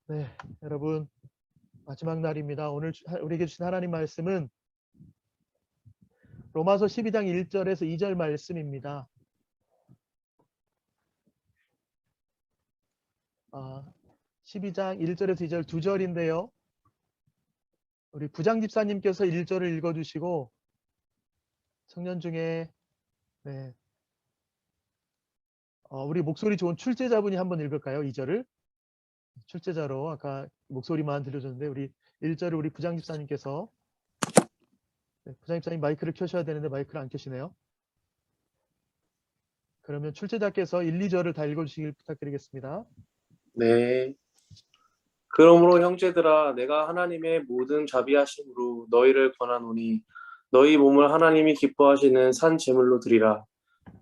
네, 여러분 마지막 날입니다. 오늘 우리에게 주신 하나님 말씀은 로마서 12장 1절에서 2절 말씀입니다. 12장 1절에서 2절 두 절인데요. 우리 부장 집사님께서 1절을 읽어주시고 청년 중에 우리 목소리 좋은 출제자분이 한번 읽을까요? 2절을 출제자로 아까 목소리만 들려줬는데 우리 1절을 우리 부장 집사님께서 부장 집사님 마이크를 켜셔야 되는데 마이크를 안 켜시네요. 그러면 출제자께서 1, 2절을 다 읽어주시길 부탁드리겠습니다. 네. 그러므로 형제들아 내가 하나님의 모든 자비하심으로 너희를 권하노니 너희 몸을 하나님이 기뻐하시는 산 제물로 드리라.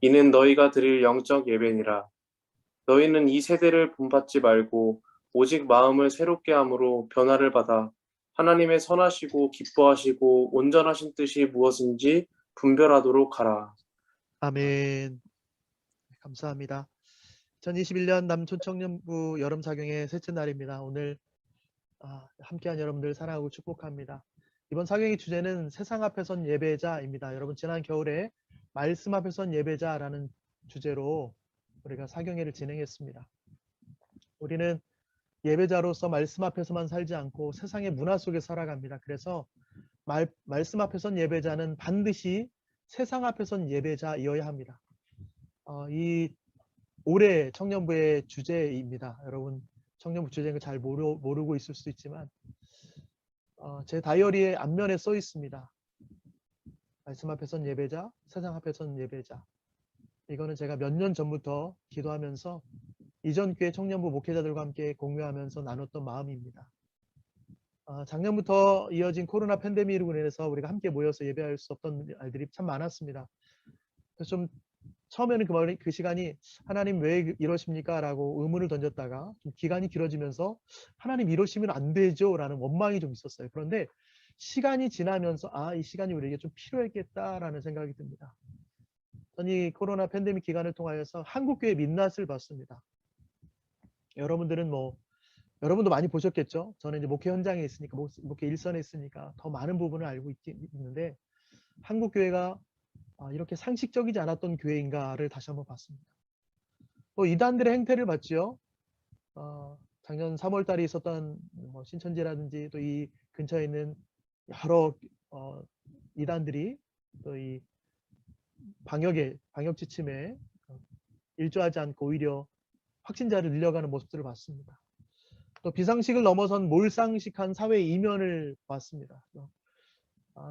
이는 너희가 드릴 영적 예배니라. 너희는 이 세대를 본받지 말고 오직 마음을 새롭게 함으로 변화를 받아 하나님의 선하시고 기뻐하시고 온전하신 뜻이 무엇인지 분별하도록 하라. 아멘. 감사합니다. 2021년 남촌청년부 여름사경의 셋째 날입니다. 오늘 함께한 여러분들 사랑하고 축복합니다. 이번 사경의 주제는 세상 앞에선 예배자입니다. 여러분 지난 겨울에 말씀 앞에선 예배자라는 주제로 우리가 사경회를 진행했습니다. 우리는 예배자로서 말씀 앞에서만 살지 않고 세상의 문화 속에 살아갑니다. 그래서 말씀 앞에선 예배자는 반드시 세상 앞에선 예배자이어야 합니다. 이 올해 청년부의 주제입니다. 여러분 청년부 주제는 잘 모르고 있을 수도 있지만 제 다이어리의 앞면에 써 있습니다. 말씀 앞에선 예배자, 세상 앞에선 예배자. 이거는 제가 몇 년 전부터 기도하면서 이전 교회 청년부 목회자들과 함께 공유하면서 나눴던 마음입니다. 작년부터 이어진 코로나 팬데믹으로 인해서 우리가 함께 모여서 예배할 수 없던 날들이 참 많았습니다. 그래서 좀 처음에는 그 시간이 하나님 왜 이러십니까? 라고 의문을 던졌다가 좀 기간이 길어지면서 하나님 이러시면 안 되죠? 라는 원망이 좀 있었어요. 그런데 시간이 지나면서 이 시간이 우리에게 좀 필요했겠다라는 생각이 듭니다. 저는 이 코로나 팬데믹 기간을 통하여서 한국교회 민낯을 봤습니다. 여러분도 많이 보셨겠죠? 저는 이제 목회 현장에 있으니까, 목회 일선에 있으니까 더 많은 부분을 알고 있는데 한국교회가 이렇게 상식적이지 않았던 교회인가를 다시 한번 봤습니다. 또 이단들의 행태를 봤죠. 작년 3월 달에 있었던 신천지라든지 또 이 근처에 있는 여러 이단들이 또 이 방역 지침에 일조하지 않고 오히려 확진자를 늘려가는 모습들을 봤습니다. 또 비상식을 넘어선 몰상식한 사회 이면을 봤습니다.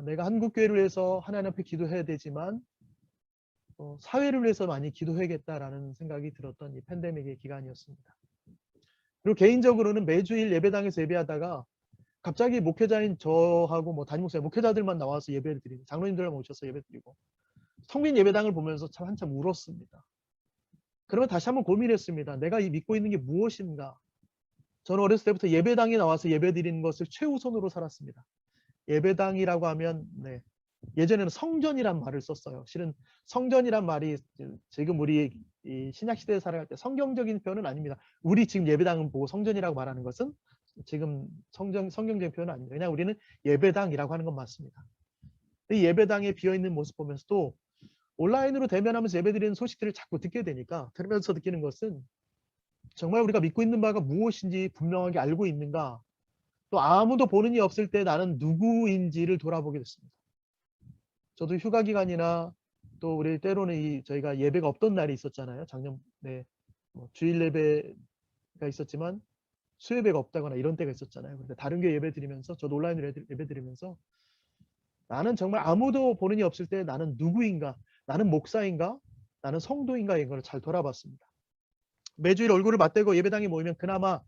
내가 한국교회를 위해서 하나님 앞에 기도해야 되지만 사회를 위해서 많이 기도해야겠다라는 생각이 들었던 이 팬데믹의 기간이었습니다. 그리고 개인적으로는 매주일 예배당에서 예배하다가 갑자기 목회자인 저하고 담임 목사님, 목회자들만 나와서 예배를 드리고 장로님들만 모셔서 예배 드리고 성민 예배당을 보면서 참 한참 울었습니다. 그러면 다시 한번 고민했습니다. 내가 믿고 있는 게 무엇인가? 저는 어렸을 때부터 예배당에 나와서 예배 드리는 것을 최우선으로 살았습니다. 예배당이라고 하면 예전에는 성전이란 말을 썼어요. 실은 성전이란 말이 지금 우리 이 신약 시대에 살아갈 때 성경적인 표현은 아닙니다. 우리 지금 예배당을 보고 성전이라고 말하는 것은 지금 성경적인 표현은 아닙니다. 그냥 우리는 예배당이라고 하는 건 맞습니다. 이 예배당에 비어있는 모습 보면서 또 온라인으로 대면하면서 예배드리는 소식들을 자꾸 듣게 되니까 들으면서 느끼는 것은 정말 우리가 믿고 있는 바가 무엇인지 분명하게 알고 있는가, 또 아무도 보는 이 없을 때 나는 누구인지를 돌아보게 됐습니다. 저도 휴가 기간이나 또 우리 때로는 저희가 예배가 없던 날이 있었잖아요. 작년 주일 예배가 있었지만 수예배가 없다거나 이런 때가 있었잖아요. 그런데 다른 교회 예배 드리면서 저도 온라인으로 예배 드리면서 나는 정말 아무도 보는 이 없을 때 나는 누구인가, 나는 목사인가, 나는 성도인가 이런 걸 잘 돌아봤습니다. 매주일 얼굴을 맞대고 예배당에 모이면 그나마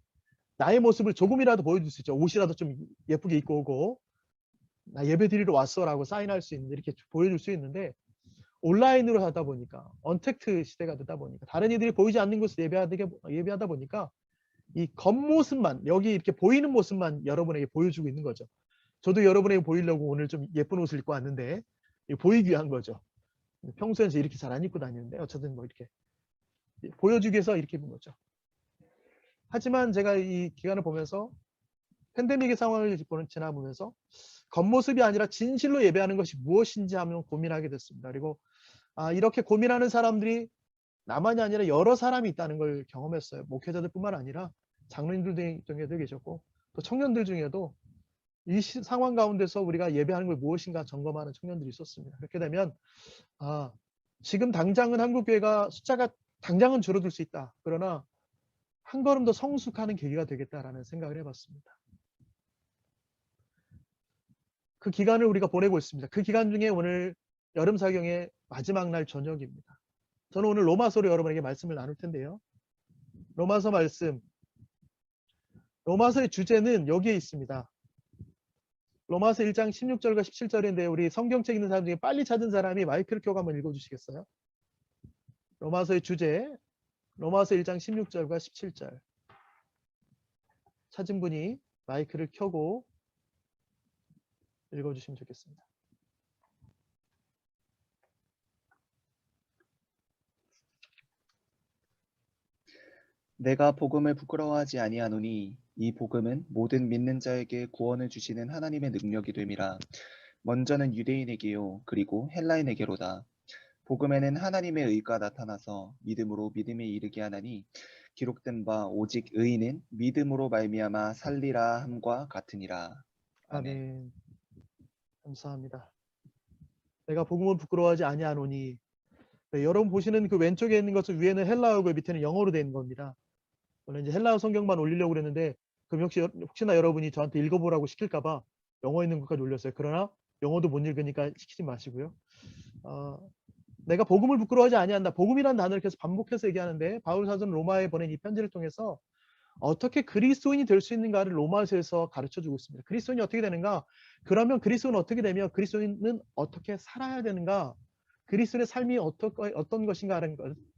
나의 모습을 조금이라도 보여줄 수 있죠. 옷이라도 좀 예쁘게 입고 오고 나 예배 드리러 왔어라고 사인할 수 있는, 이렇게 보여줄 수 있는데 온라인으로 하다 보니까 언택트 시대가 되다 보니까 다른 이들이 보이지 않는 곳에서 예배하다 보니까 이 겉모습만, 여기 이렇게 보이는 모습만 여러분에게 보여주고 있는 거죠. 저도 여러분에게 보이려고 오늘 좀 예쁜 옷을 입고 왔는데 보이기 위한 거죠. 평소에는 이렇게 잘 안 입고 다니는데 어쨌든 이렇게 보여주기 위해서 이렇게 입은 거죠. 하지만 제가 이 기간을 보면서 팬데믹의 상황을 지나보면서 겉모습이 아니라 진실로 예배하는 것이 무엇인지 하면 고민하게 됐습니다. 그리고 이렇게 고민하는 사람들이 나만이 아니라 여러 사람이 있다는 걸 경험했어요. 목회자들뿐만 아니라 장로님들 중에도 계셨고 또 청년들 중에도 이 상황 가운데서 우리가 예배하는 걸 무엇인가 점검하는 청년들이 있었습니다. 그렇게 되면 지금 당장은 한국교회가 숫자가 당장은 줄어들 수 있다. 그러나 한 걸음 더 성숙하는 계기가 되겠다라는 생각을 해봤습니다. 그 기간을 우리가 보내고 있습니다. 그 기간 중에 오늘 여름 사경의 마지막 날 저녁입니다. 저는 오늘 로마서로 여러분에게 말씀을 나눌 텐데요. 로마서 말씀, 로마서의 주제는 여기에 있습니다. 로마서 1장 16절과 17절인데 우리 성경책 있는 사람 중에 빨리 찾은 사람이 마이크를 켜고 한번 읽어주시겠어요? 로마서의 주제, 로마서 1장 16절과 17절. 찾은 분이 마이크를 켜고 읽어주시면 좋겠습니다. 내가 복음을 부끄러워하지 아니하노니 이 복음은 모든 믿는 자에게 구원을 주시는 하나님의 능력이 됨이라. 먼저는 유대인에게요 그리고 헬라인에게로다. 복음에는 하나님의 의가 나타나서 믿음으로 믿음에 이르게 하나니 기록된 바 오직 의인은 믿음으로 말미암아 살리라 함과 같으니라. 아멘. 아멘. 감사합니다. 내가 복음을 부끄러워하지 아니하노니. 네, 여러분 보시는 그 왼쪽에 있는 것은 위에는 헬라어고 밑에는 영어로 되어 있는 겁니다. 저는 이제 헬라어 성경만 올리려고 그랬는데 그럼 혹시나 여러분이 저한테 읽어보라고 시킬까봐 영어 있는 것까지 올렸어요. 그러나 영어도 못 읽으니까 시키지 마시고요. 내가 복음을 부끄러워하지 아니한다. 복음이라는 단어를 계속 반복해서 얘기하는데 바울 사도는 로마에 보낸 이 편지를 통해서 어떻게 그리스도인이 될 수 있는가를 로마서에서 가르쳐주고 있습니다. 그리스도인이 어떻게 되는가? 그러면 그리스도는 어떻게 되며 그리스도인은 어떻게 살아야 되는가? 그리스도의 삶이 어떤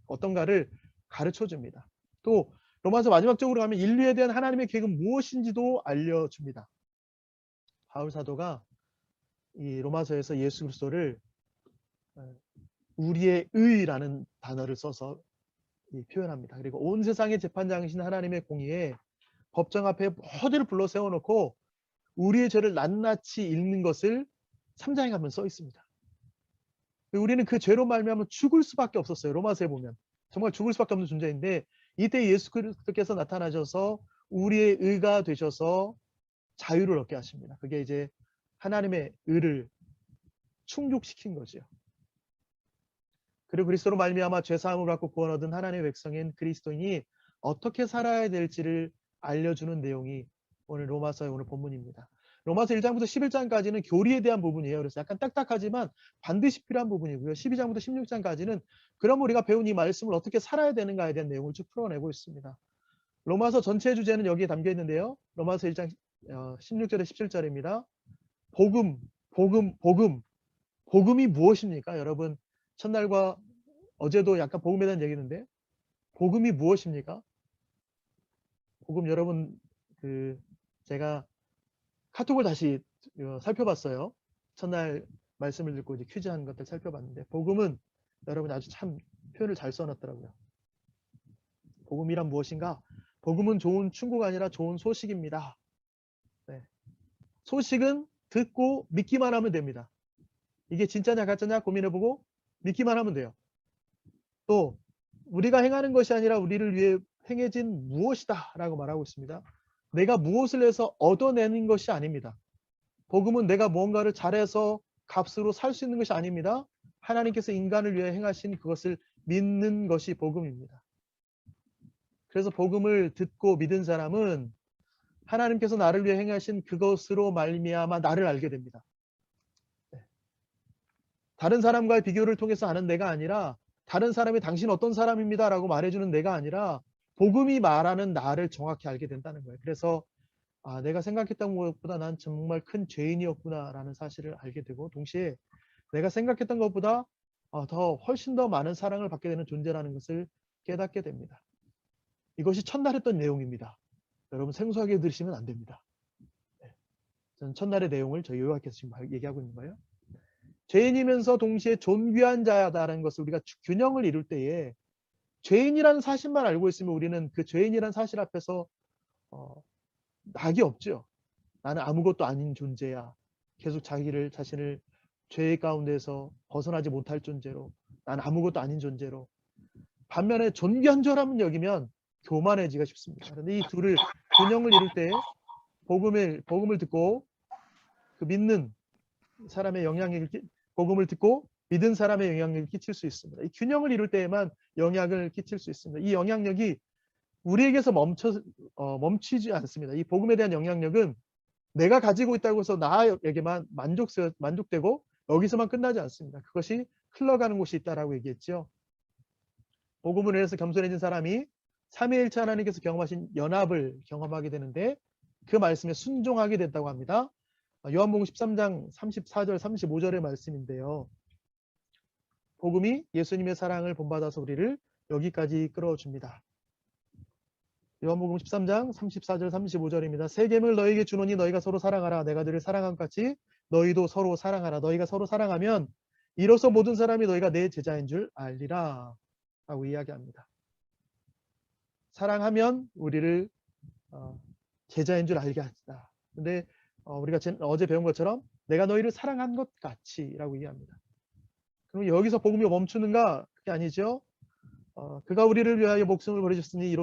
어떤가를 가르쳐줍니다. 또 로마서 마지막 쪽으로 가면 인류에 대한 하나님의 계획은 무엇인지도 알려줍니다. 바울 사도가 이 로마서에서 예수 그리스도를 우리의 의라는 단어를 써서 표현합니다. 그리고 온 세상의 재판장이신 하나님의 공의에 법정 앞에 모두를 불러 세워놓고 우리의 죄를 낱낱이 읽는 것을 3장에 가면 써 있습니다. 우리는 그 죄로 말미암아 죽을 수밖에 없었어요. 로마서에 보면 정말 죽을 수밖에 없는 존재인데 이때 예수 그리스도께서 나타나셔서 우리의 의가 되셔서 자유를 얻게 하십니다. 그게 이제 하나님의 의를 충족시킨 거죠. 그리고 그리스도로 말미암아 죄사함을 받고 구원 얻은 하나님의 백성인 그리스도인이 어떻게 살아야 될지를 알려주는 내용이 오늘 로마서의 오늘 본문입니다. 로마서 1장부터 11장까지는 교리에 대한 부분이에요. 그래서 약간 딱딱하지만 반드시 필요한 부분이고요. 12장부터 16장까지는 그럼 우리가 배운 이 말씀을 어떻게 살아야 되는가에 대한 내용을 쭉 풀어내고 있습니다. 로마서 전체 주제는 여기에 담겨 있는데요. 로마서 1장 16절에 17절입니다. 복음이 무엇입니까? 여러분 첫날과 어제도 약간 복음에 대한 얘기했는데 복음이 무엇입니까? 복음 여러분 제가 카톡을 다시 살펴봤어요. 첫날 말씀을 듣고 이제 퀴즈한 것들 살펴봤는데 복음은 여러분 아주 참 표현을 잘 써놨더라고요. 복음이란 무엇인가? 복음은 좋은 충고가 아니라 좋은 소식입니다. 네. 소식은 듣고 믿기만 하면 됩니다. 이게 진짜냐 가짜냐 고민해보고 믿기만 하면 돼요. 또 우리가 행하는 것이 아니라 우리를 위해 행해진 무엇이다 라고 말하고 있습니다. 내가 무엇을 해서 얻어내는 것이 아닙니다. 복음은 내가 무언가를 잘해서 값으로 살 수 있는 것이 아닙니다. 하나님께서 인간을 위해 행하신 그것을 믿는 것이 복음입니다. 그래서 복음을 듣고 믿은 사람은 하나님께서 나를 위해 행하신 그것으로 말미암아 나를 알게 됩니다. 다른 사람과의 비교를 통해서 아는 내가 아니라 다른 사람이 당신 어떤 사람입니다 라고 말해주는 내가 아니라 복음이 말하는 나를 정확히 알게 된다는 거예요. 그래서 내가 생각했던 것보다 난 정말 큰 죄인이었구나 라는 사실을 알게 되고 동시에 내가 생각했던 것보다 훨씬 더 많은 사랑을 받게 되는 존재라는 것을 깨닫게 됩니다. 이것이 첫날 했던 내용입니다. 여러분 생소하게 들으시면 안 됩니다. 저는 첫날의 내용을 저희 요약해서 지금 얘기하고 있는 거예요. 죄인이면서 동시에 존귀한 자다라는 것을 우리가 균형을 이룰 때에 죄인이라는 사실만 알고 있으면 우리는 그 죄인이라는 사실 앞에서 낙이 없죠. 나는 아무것도 아닌 존재야. 계속 자신을 죄 가운데서 벗어나지 못할 존재로, 나는 아무것도 아닌 존재로. 반면에 존귀한 여기면 교만해지기가 쉽습니다. 그런데 이 둘을 균형을 이룰 때 복음을 듣고 그 믿는 사람의 복음을 듣고 믿은 사람의 영향력을 끼칠 수 있습니다. 이 균형을 이룰 때에만 영향을 끼칠 수 있습니다. 이 영향력이 우리에게서 멈추지 않습니다. 이 복음에 대한 영향력은 내가 가지고 있다고 해서 나에게만 만족되고 여기서만 끝나지 않습니다. 그것이 흘러가는 곳이 있다라고 얘기했죠. 복음을 위해서 겸손해진 사람이 삼위일체 하나님께서 경험하신 연합을 경험하게 되는데 그 말씀에 순종하게 됐다고 합니다. 요한복음 13장 34절 35절의 말씀인데요. 복음이 예수님의 사랑을 본받아서 우리를 여기까지 끌어줍니다. 요한복음 13장 34절 35절입니다. 새 계명을 너희에게 주노니 너희가 서로 사랑하라. 내가 너희를 사랑한 것 같이 너희도 서로 사랑하라. 너희가 서로 사랑하면 이로써 모든 사람이 너희가 내 제자인 줄 알리라 라고 이야기합니다. 사랑하면 우리를 제자인 줄 알게 하시다. 근데 우리가 어제 배운 것처럼 내가 너희를 사랑한 것 같이 라고 이해합니다. 그럼 여기서 복음이 멈추는가? 그게 아니죠. 그가 우리를 위하여 목숨을 버리셨으니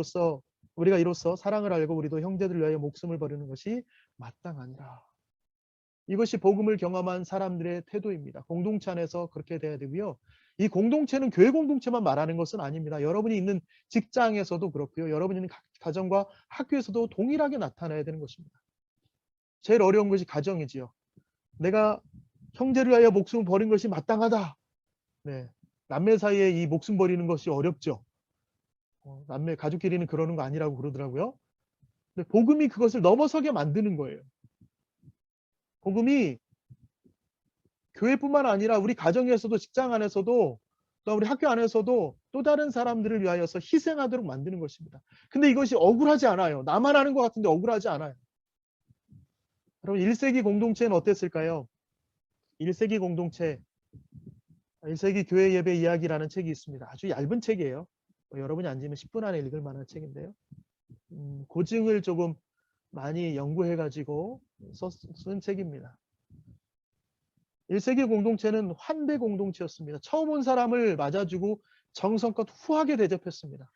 우리가 이로써 사랑을 알고 우리도 형제들을 위하여 목숨을 버리는 것이 마땅하니라. 이것이 복음을 경험한 사람들의 태도입니다. 공동체 안에서 그렇게 돼야 되고요. 이 공동체는 교회 공동체만 말하는 것은 아닙니다. 여러분이 있는 직장에서도 그렇고요. 여러분이 있는 가정과 학교에서도 동일하게 나타나야 되는 것입니다. 제일 어려운 것이 가정이지요. 내가 형제를 위하여 목숨을 버린 것이 마땅하다. 네, 남매 사이에 이 목숨 버리는 것이 어렵죠. 남매 가족끼리는 그러는 거 아니라고 그러더라고요. 근데 복음이 그것을 넘어서게 만드는 거예요. 복음이 교회뿐만 아니라 우리 가정에서도 직장 안에서도 또 우리 학교 안에서도 또 다른 사람들을 위하여서 희생하도록 만드는 것입니다. 근데 이것이 억울하지 않아요. 나만 하는 것 같은데 억울하지 않아요. 여러분 1세기 공동체는 어땠을까요? 1세기 공동체 1세기 교회 예배 이야기라는 책이 있습니다. 아주 얇은 책이에요. 여러분이 앉으면 10분 안에 읽을 만한 책인데요. 고증을 조금 많이 연구해가지고 쓴 책입니다. 1세기 공동체는 환대 공동체였습니다. 처음 온 사람을 맞아주고 정성껏 후하게 대접했습니다.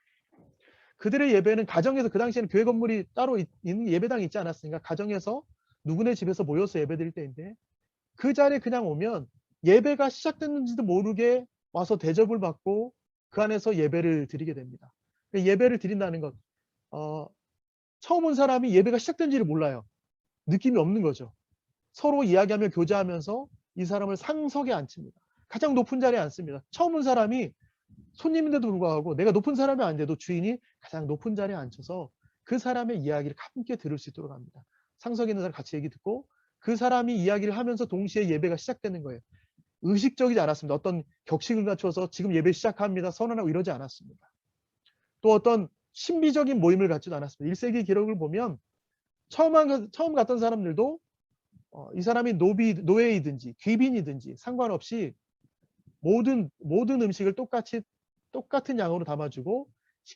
그들의 예배는 가정에서, 그 당시에는 교회 건물이 따로 있는 예배당이 있지 않았으니까 가정에서 누구네 집에서 모여서 예배드릴 때인데 그 자리에 그냥 오면 예배가 시작됐는지도 모르게 와서 대접을 받고 그 안에서 예배를 드리게 됩니다. 예배를 드린다는 것, 처음 온 사람이 예배가 시작된지를 몰라요. 느낌이 없는 거죠. 서로 이야기하며 교제하면서 이 사람을 상석에 앉힙니다. 가장 높은 자리에 앉습니다. 처음 온 사람이 손님인데도 불구하고 내가 높은 사람이 아닌데도 주인이 가장 높은 자리에 앉혀서 그 사람의 이야기를 함께 들을 수 있도록 합니다. 상석에 있는 사람 같이 얘기 듣고 그 사람이 이야기를 하면서 동시에 예배가 시작되는 거예요. 의식적이지 않았습니다. 어떤 격식을 갖춰서 지금 예배 시작합니다. 선언하고 이러지 않았습니다. 또 어떤 신비적인 모임을 갖지도 않았습니다. 1세기 기록을 보면 처음 갔던 사람들도 이 사람이 노예이든지 귀빈이든지 상관없이 모든 음식을 똑같은 양으로 담아주고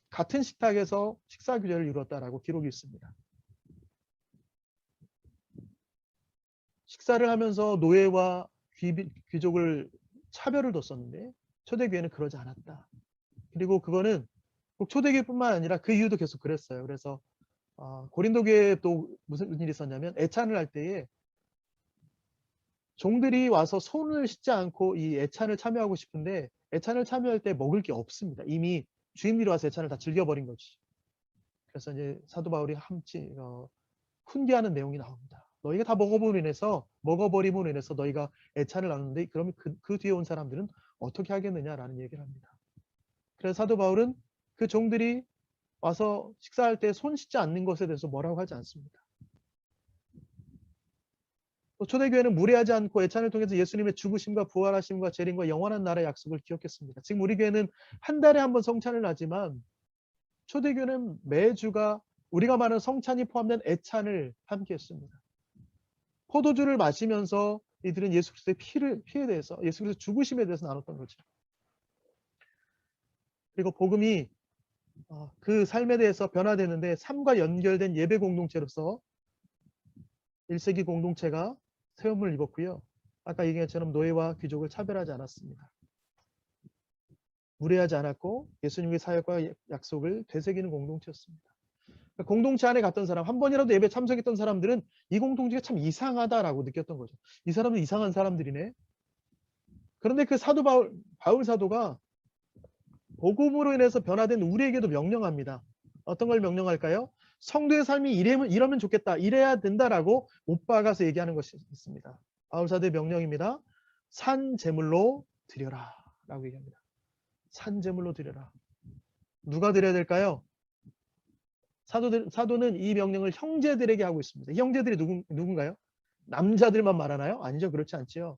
같은 식탁에서 식사 규제를 이루었다라고 기록이 있습니다. 식사를 하면서 노예와 귀족을 차별을 뒀었는데 초대교회는 그러지 않았다. 그리고 그거는 꼭 초대교회뿐만 아니라 그 이유도 계속 그랬어요. 그래서 고린도 교회에 또 무슨 일이 있었냐면 애찬을 할 때에 종들이 와서 손을 씻지 않고 이 애찬을 참여하고 싶은데 애찬을 참여할 때 먹을 게 없습니다. 이미 주인들이 와서 애찬을 다 즐겨버린 거지. 그래서 이제 사도 바울이 훈계하는 내용이 나옵니다. 너희가 다 먹어버림으로 인해서 너희가 애찬을 나누는데 그러면 그 뒤에 온 사람들은 어떻게 하겠느냐라는 얘기를 합니다. 그래서 사도 바울은 그 종들이 와서 식사할 때 손 씻지 않는 것에 대해서 뭐라고 하지 않습니다. 또 초대교회는 무례하지 않고 애찬을 통해서 예수님의 죽으심과 부활하심과 재림과 영원한 나라의 약속을 기억했습니다. 지금 우리 교회는 한 달에 한 번 성찬을 하지만 초대교회는 매주가 우리가 말하는 성찬이 포함된 애찬을 함께 했습니다. 포도주를 마시면서 이들은 예수 그리스도의 피에 대해서, 예수 그리스도 죽으심에 대해서 나눴던 거죠. 그리고 복음이 그 삶에 대해서 변화되는데 삶과 연결된 예배 공동체로서 1세기 공동체가 세움을 입었고요. 아까 얘기한 것처럼 노예와 귀족을 차별하지 않았습니다. 무례하지 않았고 예수님의 사역과 약속을 되새기는 공동체였습니다. 공동체 안에 갔던 사람, 한 번이라도 예배 참석했던 사람들은 이 공동체가 참 이상하다라고 느꼈던 거죠. 이 사람은 이상한 사람들이네. 그런데 그 사도 바울 사도가 복음으로 인해서 변화된 우리에게도 명령합니다. 어떤 걸 명령할까요? 성도의 삶이 이러면 좋겠다, 이래야 된다라고 못 박아서 얘기하는 것이 있습니다. 바울 사도의 명령입니다. 산 제물로 드려라 라고 얘기합니다. 산 제물로 드려라. 누가 드려야 될까요? 사도는 이 명령을 형제들에게 하고 있습니다. 형제들이 누군가요? 남자들만 말하나요? 아니죠. 그렇지 않지요.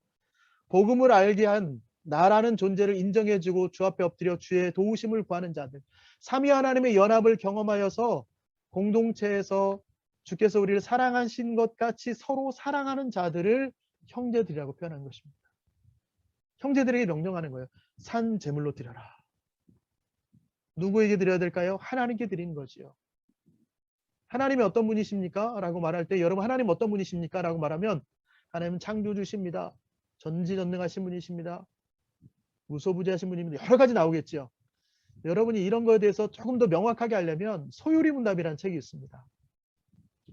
복음을 알게 한 나라는 존재를 인정해주고 주 앞에 엎드려 주의 도우심을 구하는 자들, 삼위 하나님의 연합을 경험하여서 공동체에서 주께서 우리를 사랑하신 것 같이 서로 사랑하는 자들을 형제들이라고 표현한 것입니다. 형제들에게 명령하는 거예요. 산 제물로 드려라. 누구에게 드려야 될까요? 하나님께 드리는 거지요. 하나님이 어떤 분이십니까? 라고 말할 때 여러분 하나님 어떤 분이십니까? 라고 말하면 하나님은 창조주십니다. 전지전능하신 분이십니다. 무소부재하신 분입니다. 여러 가지 나오겠죠. 여러분이 이런 거에 대해서 조금 더 명확하게 하려면 소유리문답이라는 책이 있습니다.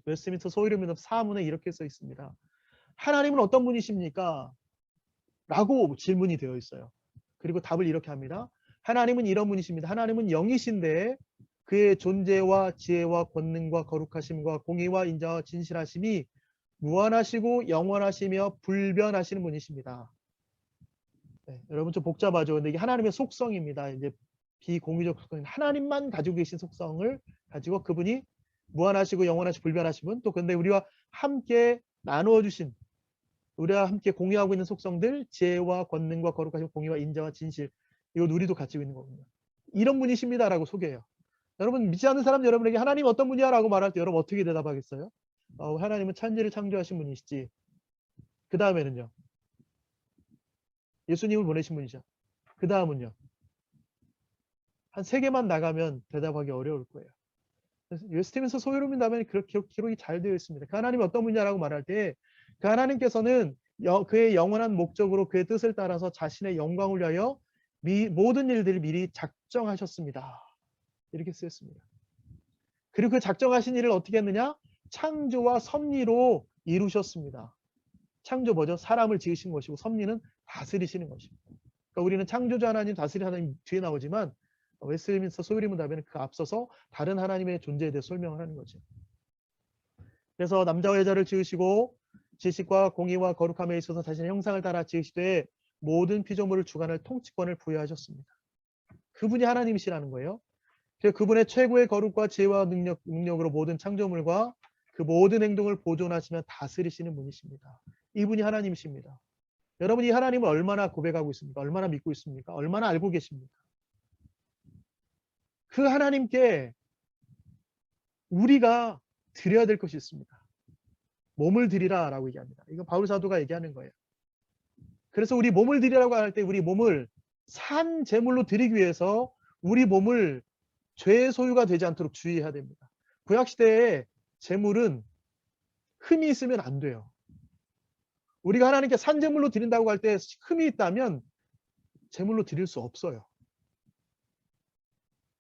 웨스트민스터 소유리문답 사문에 이렇게 써 있습니다. 하나님은 어떤 분이십니까? 라고 질문이 되어 있어요. 그리고 답을 이렇게 합니다. 하나님은 이런 분이십니다. 하나님은 영이신데 그의 존재와 지혜와 권능과 거룩하심과 공의와 인자와 진실하심이 무한하시고 영원하시며 불변하시는 분이십니다. 네, 여러분 좀 복잡하죠. 근데 이게 하나님의 속성입니다. 이제 비공유적 속성, 하나님만 가지고 계신 속성을 가지고 그분이 무한하시고 영원하시고 불변하신 분, 또 근데 우리와 함께 나누어 주신, 우리와 함께 공유하고 있는 속성들, 지혜와 권능과 거룩하시고 공의와 인자와 진실, 이건 우리도 가지고 있는 거군요. 이런 분이십니다라고 소개해요. 여러분 믿지 않는 사람 여러분에게 하나님 어떤 분이야? 라고 말할 때 여러분 어떻게 대답하겠어요? 하나님은 천지를 창조하신 분이시지. 그 다음에는요. 예수님을 보내신 분이죠. 그 다음은요. 한 3개만 나가면 대답하기 어려울 거예요. 웨스트민스터 소유로민답에 그렇게 기록이 잘 되어 있습니다. 그 하나님이 어떤 분이냐라고 말할 때 그 하나님께서는 그의 영원한 목적으로 그의 뜻을 따라서 자신의 영광을 위하여 모든 일들을 미리 작정하셨습니다. 이렇게 쓰였습니다. 그리고 그 작정하신 일을 어떻게 했느냐? 창조와 섭리로 이루셨습니다. 창조 뭐죠? 사람을 지으신 것이고 섭리는 다스리시는 것입니다. 그러니까 우리는 창조자 하나님, 다스리 하나님 뒤에 나오지만 웨스트민스터 소유리문답에는 그 앞서서 다른 하나님의 존재에 대해 설명을 하는 거죠. 그래서 남자와 여자를 지으시고 지식과 공의와 거룩함에 있어서 자신의 형상을 따라 지으시되 모든 피조물을 주관할 통치권을 부여하셨습니다. 그분이 하나님이시라는 거예요. 그분의 최고의 거룩과 지혜와 능력으로 모든 창조물과 그 모든 행동을 보존하시며 다스리시는 분이십니다. 이분이 하나님이십니다. 여러분이 이 하나님을 얼마나 고백하고 있습니까? 얼마나 믿고 있습니까? 얼마나 알고 계십니까? 그 하나님께 우리가 드려야 될 것이 있습니다. 몸을 드리라 라고 얘기합니다. 이건 바울 사도가 얘기하는 거예요. 그래서 우리 몸을 드리라고 할 때 우리 몸을 산 제물로 드리기 위해서 우리 몸을 죄의 소유가 되지 않도록 주의해야 됩니다. 구약시대에 제물은 흠이 있으면 안 돼요. 우리가 하나님께 산 제물로 드린다고 할 때 흠이 있다면 제물로 드릴 수 없어요.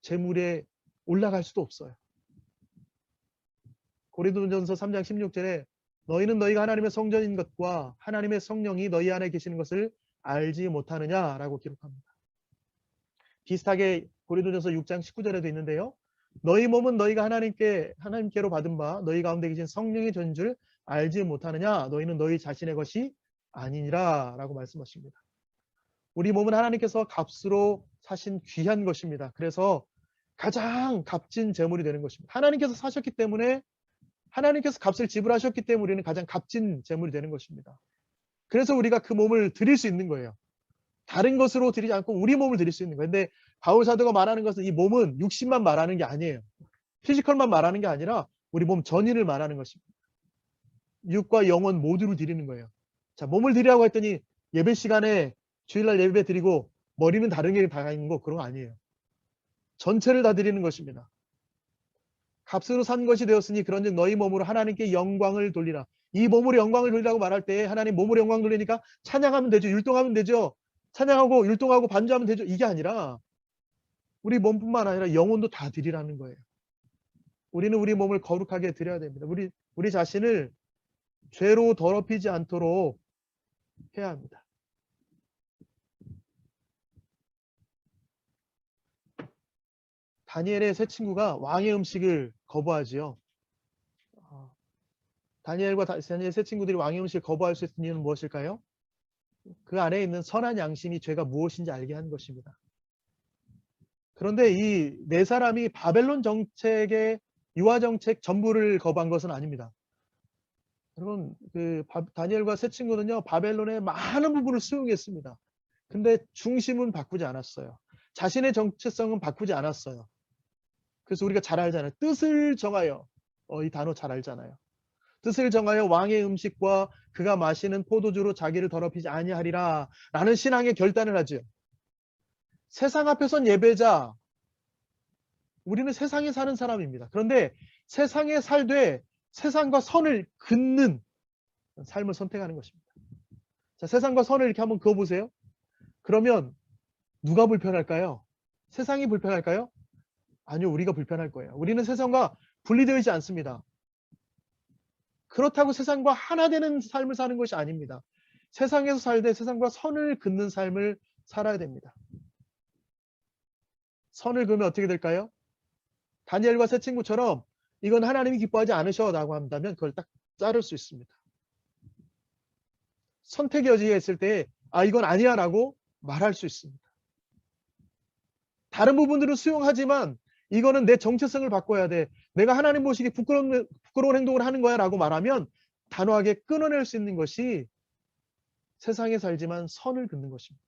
제물에 올라갈 수도 없어요. 고린도전서 3장 16절에 너희는 너희가 하나님의 성전인 것과 하나님의 성령이 너희 안에 계시는 것을 알지 못하느냐라고 기록합니다. 비슷하게 고린도전서 6장 19절에도 있는데요. 너희 몸은 너희가 하나님께로 받은 바 너희 가운데 계신 성령의 전인 줄 알지 못하느냐? 너희는 너희 자신의 것이 아니니라 라고 말씀하십니다. 우리 몸은 하나님께서 값으로 사신 귀한 것입니다. 그래서 가장 값진 제물이 되는 것입니다. 하나님께서 사셨기 때문에 하나님께서 값을 지불하셨기 때문에 우리는 가장 값진 제물이 되는 것입니다. 그래서 우리가 그 몸을 드릴 수 있는 거예요. 다른 것으로 드리지 않고 우리 몸을 드릴 수 있는 거예요. 근데 바울 사도가 말하는 것은 이 몸은 육신만 말하는 게 아니에요. 피지컬만 말하는 게 아니라 우리 몸 전인을 말하는 것입니다. 육과 영혼 모두를 드리는 거예요. 자, 몸을 드리라고 했더니 예배 시간에 주일날 예배 드리고 머리는 다른 게 다 있는 거 그런 거 아니에요. 전체를 다 드리는 것입니다. 값으로 산 것이 되었으니 그런즉 너희 몸으로 하나님께 영광을 돌리라. 이 몸으로 영광을 돌리라고 말할 때 하나님 몸으로 영광 돌리니까 찬양하면 되죠. 율동하면 되죠. 찬양하고 율동하고 반주하면 되죠. 이게 아니라 우리 몸뿐만 아니라 영혼도 다 드리라는 거예요. 우리는 우리 몸을 거룩하게 드려야 됩니다. 우리 자신을 죄로 더럽히지 않도록 해야 합니다. 다니엘의 세 친구가 왕의 음식을 거부하지요. 다니엘과 다니엘 세 친구들이 왕의 음식을 거부할 수 있는 이유는 무엇일까요? 그 안에 있는 선한 양심이 죄가 무엇인지 알게 한 것입니다. 그런데 이 네 사람이 바벨론 정책의 유아 정책 전부를 거부한 것은 아닙니다. 여러분, 다니엘과 세 친구는요, 바벨론의 많은 부분을 수용했습니다. 근데 중심은 바꾸지 않았어요. 자신의 정체성은 바꾸지 않았어요. 그래서 우리가 잘 알잖아요. 뜻을 정하여, 이 단어 잘 알잖아요. 뜻을 정하여 왕의 음식과 그가 마시는 포도주로 자기를 더럽히지 아니하리라 라는 신앙의 결단을 하죠. 세상 앞에선 예배자, 우리는 세상에 사는 사람입니다. 그런데 세상에 살되 세상과 선을 긋는 삶을 선택하는 것입니다. 자, 세상과 선을 이렇게 한번 그어보세요. 그러면 누가 불편할까요? 세상이 불편할까요? 아니요, 우리가 불편할 거예요. 우리는 세상과 분리되어 있지 않습니다. 그렇다고 세상과 하나 되는 삶을 사는 것이 아닙니다. 세상에서 살되 세상과 선을 긋는 삶을 살아야 됩니다. 선을 그으면 어떻게 될까요? 다니엘과 세 친구처럼 이건 하나님이 기뻐하지 않으셔라고 한다면 그걸 딱 자를 수 있습니다. 선택의 여지가 있을 때 이건 아니야 라고 말할 수 있습니다. 다른 부분들은 수용하지만 이거는 내 정체성을 바꿔야 돼. 내가 하나님 보시기에 부끄러운 행동을 하는 거야 라고 말하면 단호하게 끊어낼 수 있는 것이 세상에 살지만 선을 긋는 것입니다.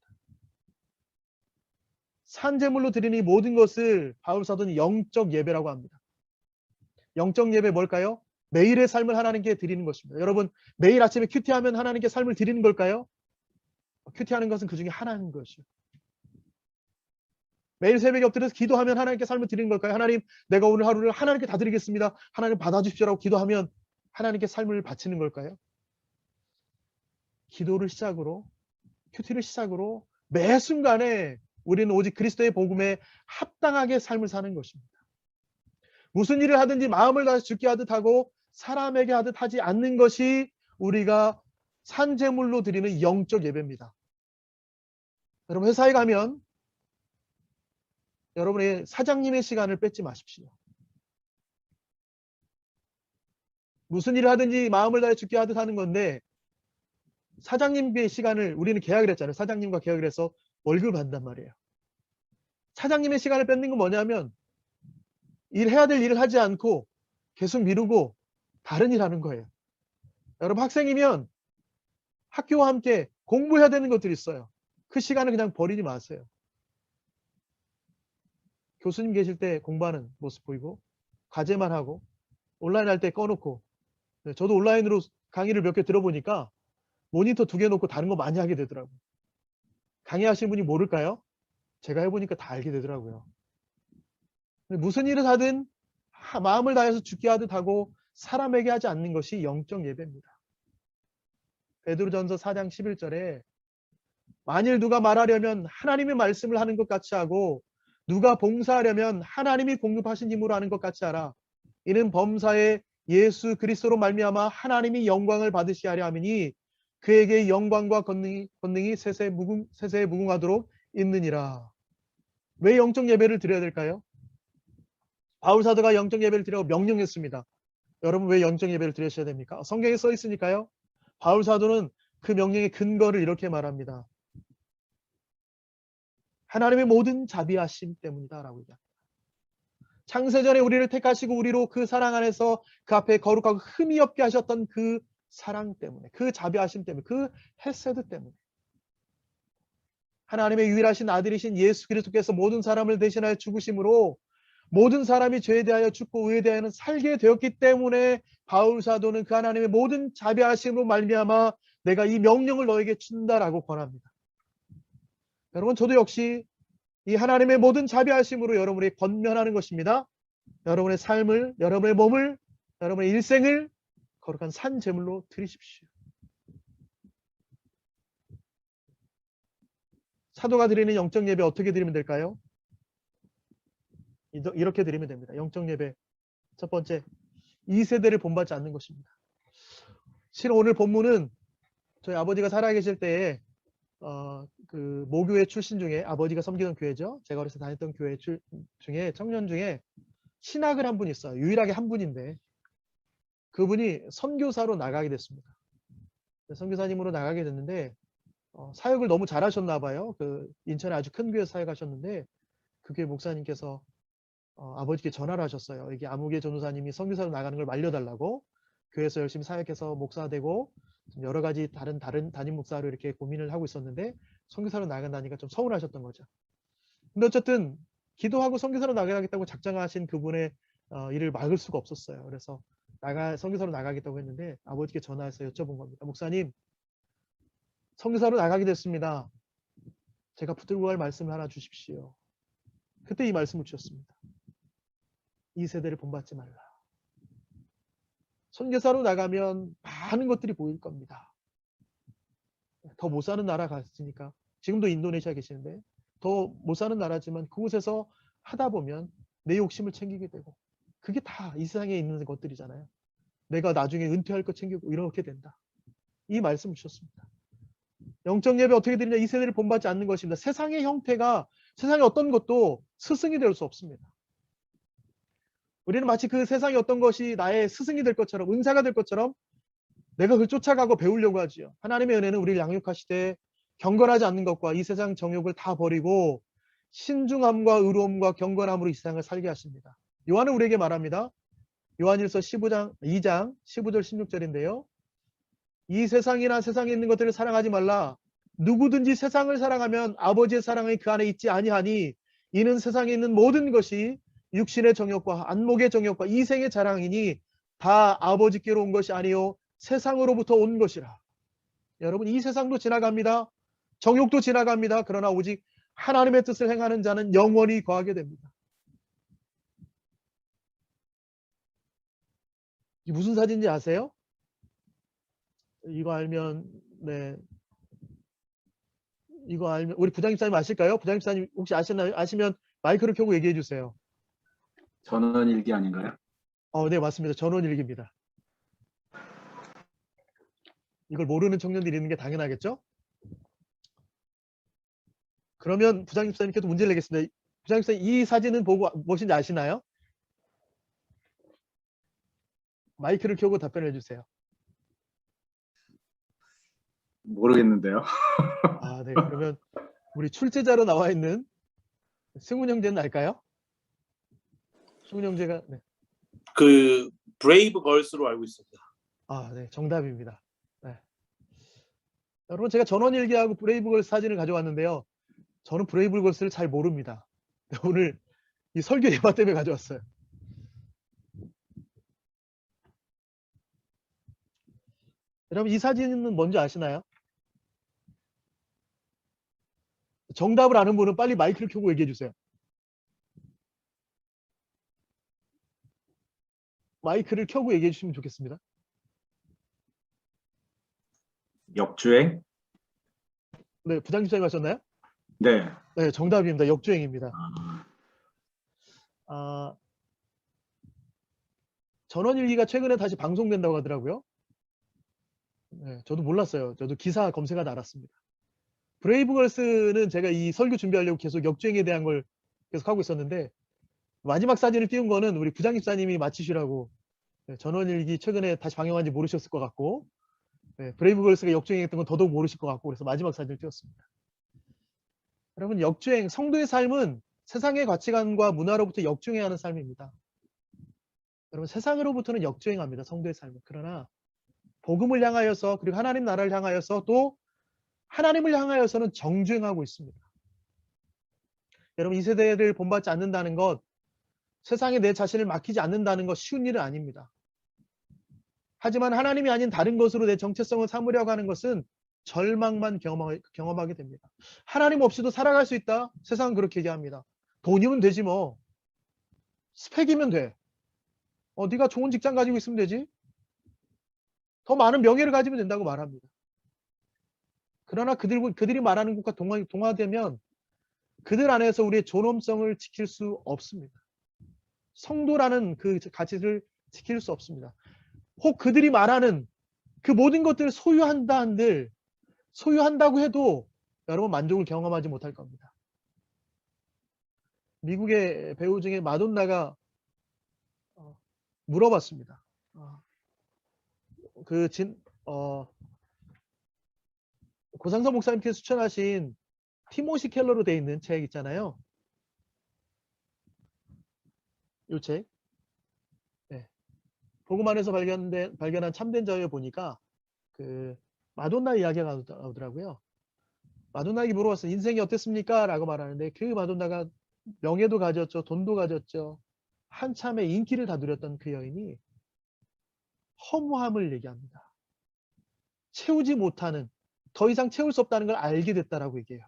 산제물로 드리는 이 모든 것을 바울 사도는 영적 예배라고 합니다. 영적 예배 뭘까요? 매일의 삶을 하나님께 드리는 것입니다. 여러분, 매일 아침에 큐티하면 하나님께 삶을 드리는 걸까요? 큐티하는 것은 그 중에 하나인 것이요. 매일 새벽에 엎드려서 기도하면 하나님께 삶을 드리는 걸까요? 하나님, 내가 오늘 하루를 하나님께 다 드리겠습니다. 하나님 받아주십시오라고 기도하면 하나님께 삶을 바치는 걸까요? 기도를 시작으로, 큐티를 시작으로 매 순간에 우리는 오직 그리스도의 복음에 합당하게 삶을 사는 것입니다. 무슨 일을 하든지 마음을 다해서 주께 하듯 하고 사람에게 하듯 하지 않는 것이 우리가 산제물로 드리는 영적 예배입니다. 여러분, 회사에 가면 여러분의 사장님의 시간을 뺏지 마십시오. 무슨 일을 하든지 마음을 다해 주께 하듯 하는 건데 사장님의 시간을 우리는 계약을 했잖아요. 사장님과 계약을 해서 월급을 받는단 말이에요. 사장님의 시간을 뺏는 건 뭐냐면 일해야 될 일을 하지 않고 계속 미루고 다른 일 하는 거예요. 여러분, 학생이면 학교와 함께 공부해야 되는 것들이 있어요. 그 시간을 그냥 버리지 마세요. 교수님 계실 때 공부하는 모습 보이고 과제만 하고 온라인 할 때 꺼놓고, 저도 온라인으로 강의를 몇 개 들어보니까 모니터 2개 놓고 다른 거 많이 하게 되더라고요. 강의하시는 분이 모를까요? 제가 해보니까 다 알게 되더라고요. 무슨 일을 하든 마음을 다해서 주께 하듯 하고 사람에게 하지 않는 것이 영적 예배입니다. 베드로전서 4장 11절에 만일 누가 말하려면 하나님의 말씀을 하는 것 같이 하고 누가 봉사하려면 하나님이 공급하신 힘으로 하는 것 같이 하라. 이는 범사에 예수 그리스도로 말미암아 하나님이 영광을 받으시게 하려 함이니 그에게 영광과 권능이 세세에 무궁하도록 있느니라. 왜 영적 예배를 드려야 될까요? 바울 사도가 영적 예배를 드리라고 명령했습니다. 여러분, 왜 영적 예배를 드리셔야 됩니까? 성경에 써 있으니까요. 바울 사도는 그 명령의 근거를 이렇게 말합니다. 하나님의 모든 자비하심 때문이다 라고 얘기합니다. 창세전에 우리를 택하시고 우리로 그 사랑 안에서 그 앞에 거룩하고 흠이 없게 하셨던 그 사랑 때문에, 그 자비하심 때문에, 그 헤세드 때문에 하나님의 유일하신 아들이신 예수 그리스도께서 모든 사람을 대신하여 죽으심으로 모든 사람이 죄에 대하여 죽고 의에 대하여는 살게 되었기 때문에 바울 사도는 그 하나님의 모든 자비하심으로 말미암아 내가 이 명령을 너에게 준다라고 권합니다. 여러분, 저도 역시 이 하나님의 모든 자비하심으로 여러분이 권면하는 것입니다. 여러분의 삶을, 여러분의 몸을, 여러분의 일생을 거룩한 산 제물로 드리십시오. 사도가 드리는 영적 예배 어떻게 드리면 될까요? 이렇게 드리면 됩니다. 영적 예배 첫 번째, 2세대를 본받지 않는 것입니다. 실은 오늘 본문은 저희 아버지가 살아계실 때에 그 모교회 출신 중에, 아버지가 섬기던 교회죠. 제가 어렸을 때 다녔던 교회 중에 청년 중에 신학을 한 분 있어요. 유일하게 한 분인데 그분이 선교사로 나가게 됐습니다. 선교사님으로 나가게 됐는데 사역을 너무 잘하셨나 봐요. 그 인천에 아주 큰 교회 사역하셨는데 그 교회 목사님께서 아버지께 전화를 하셨어요. 이게 아무개 전도사님이 선교사로 나가는 걸 말려달라고, 교회에서 열심히 사역해서 목사되고 여러 가지 다른 담임 목사로 이렇게 고민을 하고 있었는데 선교사로 나간다니까 좀 서운하셨던 거죠. 근데 어쨌든 기도하고 선교사로 나가겠다고 작정하신 그분의 일을 막을 수가 없었어요. 그래서 선교사로 나가겠다고 했는데 아버지께 전화해서 여쭤본 겁니다. 목사님, 선교사로 나가게 됐습니다. 제가 붙들고 갈 말씀을 하나 주십시오. 그때 이 말씀을 주셨습니다. 이 세대를 본받지 말라. 선교사로 나가면 많은 것들이 보일 겁니다. 더 못 사는 나라 갔으니까, 지금도 인도네시아 계시는데 더 못 사는 나라지만 그곳에서 하다 보면 내 욕심을 챙기게 되고, 그게 다 이 세상에 있는 것들이잖아요. 내가 나중에 은퇴할 거 챙기고 이렇게 된다. 이 말씀을 주셨습니다. 영적 예배 어떻게 드리냐? 이 세대를 본받지 않는 것입니다. 세상의 형태가, 세상의 어떤 것도 스승이 될 수 없습니다. 우리는 마치 그 세상의 어떤 것이 나의 스승이 될 것처럼, 은사가 될 것처럼 내가 그걸 쫓아가고 배우려고 하지요. 하나님의 은혜는 우리를 양육하시되 경건하지 않는 것과 이 세상 정욕을 다 버리고 신중함과 의로움과 경건함으로 이 세상을 살게 하십니다. 요한은 우리에게 말합니다. 요한일서 2장 15절 16절인데요. 이 세상이나 세상에 있는 것들을 사랑하지 말라. 누구든지 세상을 사랑하면 아버지의 사랑이 그 안에 있지 아니하니 이는 세상에 있는 모든 것이 육신의 정욕과 안목의 정욕과 이생의 자랑이니 다 아버지께로 온 것이 아니요 세상으로부터 온 것이라. 여러분, 이 세상도 지나갑니다. 정욕도 지나갑니다. 그러나 오직 하나님의 뜻을 행하는 자는 영원히 거하게 됩니다. 이게 무슨 사진인지 아세요? 이거 알면, 네. 이거 알면, 우리 부장님사님 아실까요? 부장님사님 혹시 아시나요? 아시면 마이크를 켜고 얘기해 주세요. 전원일기 아닌가요? 네, 맞습니다. 전원일기입니다. 이걸 모르는 청년들이 있는 게 당연하겠죠? 그러면 부장님사님께도 문제를 내겠습니다. 부장님사님, 이 사진은 보고 무엇인지 아시나요? 마이크를 켜고 답변을 해주세요. 모르겠는데요. 네. 그러면 우리 출제자로 나와 있는 승훈 형제는 알까요? 승훈 형제가, 네. 그 브레이브 걸스로 알고 있습니다. 네. 정답입니다. 네. 여러분, 제가 전원일기하고 브레이브걸스 사진을 가져왔는데요. 저는 브레이브걸스를 잘 모릅니다. 오늘 이 설교 예화 때문에 가져왔어요. 여러분, 이 사진은 뭔지 아시나요? 정답을 아는 분은 빨리 마이크를 켜고 얘기해 주세요. 마이크를 켜고 얘기해 주시면 좋겠습니다. 역주행? 네, 부장님사님 하셨나요? 네. 네, 정답입니다. 역주행입니다. 전원일기가 최근에 다시 방송된다고 하더라고요. 네, 저도 몰랐어요. 저도 기사 검색하다 알았습니다. 브레이브걸스는 제가 이 설교 준비하려고 계속 역주행에 대한 걸 계속 하고 있었는데, 마지막 사진을 띄운 거는 우리 부장님사님이 맞히시라고, 네, 전원일기 최근에 다시 방영한지 모르셨을 것 같고, 네, 브레이브걸스가 역주행했던 건 더더욱 모르실 것 같고, 그래서 마지막 사진을 띄웠습니다. 여러분, 역주행, 성도의 삶은 세상의 가치관과 문화로부터 역주행하는 삶입니다. 여러분, 세상으로부터는 역주행합니다. 성도의 삶은. 그러나 복음을 향하여서, 그리고 하나님 나라를 향하여서, 또 하나님을 향하여서는 정주행하고 있습니다. 여러분, 이 세대를 본받지 않는다는 것, 세상에 내 자신을 맡기지 않는다는 것 쉬운 일은 아닙니다. 하지만 하나님이 아닌 다른 것으로 내 정체성을 삼으려고 하는 것은 절망만 경험하게 됩니다. 하나님 없이도 살아갈 수 있다? 세상은 그렇게 얘기합니다. 돈이면 되지 뭐. 스펙이면 돼. 네가 좋은 직장 가지고 있으면 되지. 더 많은 명예를 가지면 된다고 말합니다. 그러나 그들이 말하는 것과 동화되면 그들 안에서 우리의 존엄성을 지킬 수 없습니다. 성도라는 그 가치를 지킬 수 없습니다. 혹 그들이 말하는 그 모든 것들을 소유한다고 해도 여러분 만족을 경험하지 못할 겁니다. 미국의 배우 중에 마돈나가 물어봤습니다. 고상서 목사님께서 추천하신 티모시 켈러로 되어 있는 책 있잖아요. 이 책. 네. 복음 안에서 발견한 참된 자유에 보니까 그 마돈나 이야기가 나오더라고요. 마돈나에게 물어봤어요. 인생이 어땠습니까? 라고 말하는데 그 마돈나가 명예도 가졌죠. 돈도 가졌죠. 한참의 인기를 다 누렸던 그 여인이 허무함을 얘기합니다. 채우지 못하는, 더 이상 채울 수 없다는 걸 알게 됐다라고 얘기해요.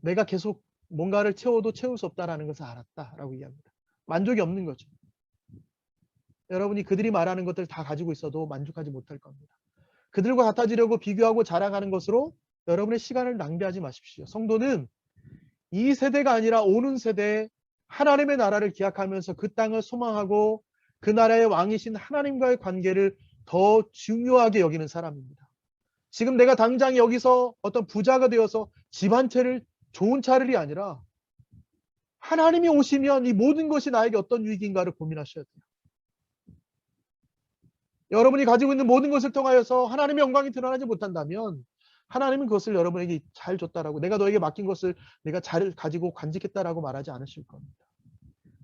내가 계속 뭔가를 채워도 채울 수 없다라는 것을 알았다라고 얘기합니다. 만족이 없는 거죠. 여러분이 그들이 말하는 것들 다 가지고 있어도 만족하지 못할 겁니다. 그들과 같아지려고 비교하고 자랑하는 것으로 여러분의 시간을 낭비하지 마십시오. 성도는 이 세대가 아니라 오는 세대에 하나님의 나라를 기약하면서 그 땅을 소망하고 그 나라의 왕이신 하나님과의 관계를 더 중요하게 여기는 사람입니다. 지금 내가 당장 여기서 어떤 부자가 되어서 집 한 채를 좋은 차를이 아니라 하나님이 오시면 이 모든 것이 나에게 어떤 유익인가를 고민하셔야 돼요. 여러분이 가지고 있는 모든 것을 통하여서 하나님의 영광이 드러나지 못한다면 하나님은 그것을 여러분에게 잘 줬다라고, 내가 너에게 맡긴 것을 내가 잘 가지고 간직했다라고 말하지 않으실 겁니다.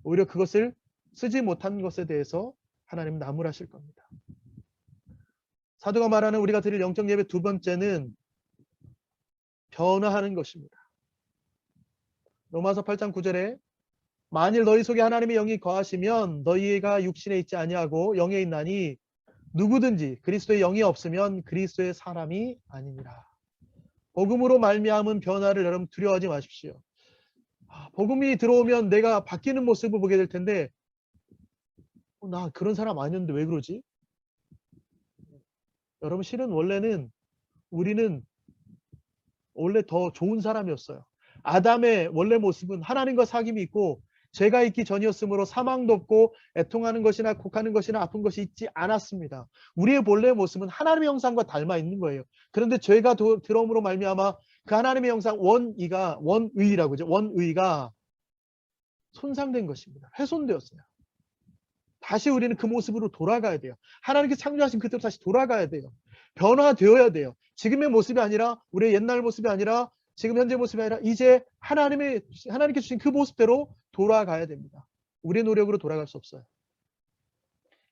오히려 그것을 쓰지 못한 것에 대해서 하나님은 나무라실 겁니다. 사도가 말하는 우리가 드릴 영적 예배 두 번째는 변화하는 것입니다. 로마서 8장 9절에 만일 너희 속에 하나님의 영이 거하시면 너희가 육신에 있지 아니하고 영에 있나니 누구든지 그리스도의 영이 없으면 그리스도의 사람이 아니니라. 복음으로 말미암은 변화를 여러분 두려워하지 마십시오. 복음이 들어오면 내가 바뀌는 모습을 보게 될 텐데 나 그런 사람 아니었는데 왜 그러지? 여러분 실은 우리는 원래 더 좋은 사람이었어요. 아담의 원래 모습은 하나님과 사귐이 있고 죄가 있기 전이었으므로 사망도 없고 애통하는 것이나 곡하는 것이나 아픈 것이 있지 않았습니다. 우리의 본래 모습은 하나님의 형상과 닮아 있는 거예요. 그런데 죄가 들어옴으로 말미암아 그 하나님의 형상 원의라고 하죠. 원의가 손상된 것입니다. 훼손되었어요. 다시 우리는 그 모습으로 돌아가야 돼요. 하나님께서 창조하신 그대로 다시 돌아가야 돼요. 변화되어야 돼요. 지금의 모습이 아니라, 우리의 옛날 모습이 아니라, 지금 현재 모습이 아니라 이제 하나님께 주신 그 모습대로 돌아가야 됩니다. 우리의 노력으로 돌아갈 수 없어요.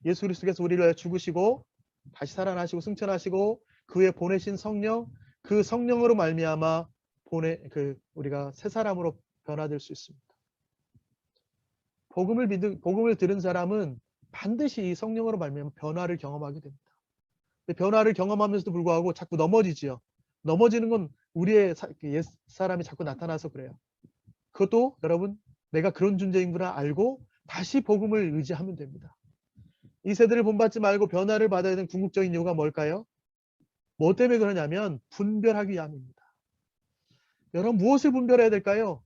예수 그리스도께서 우리를 위해 죽으시고 다시 살아나시고 승천하시고 그 후에 보내신 성령, 그 성령으로 말미암아 우리가 새 사람으로 변화될 수 있습니다. 복음을 들은 사람은 반드시 이 성령으로 말미암아 변화를 경험하게 됩니다. 변화를 경험하면서도 불구하고 자꾸 넘어지지요. 넘어지는 건 우리의 옛 사람이 자꾸 나타나서 그래요. 그것도 여러분 내가 그런 존재인구나 알고 다시 복음을 의지하면 됩니다. 이 세대를 본받지 말고 변화를 받아야 되는 궁극적인 이유가 뭘까요? 뭐 때문에 그러냐면 분별하기 위함입니다. 여러분 무엇을 분별해야 될까요?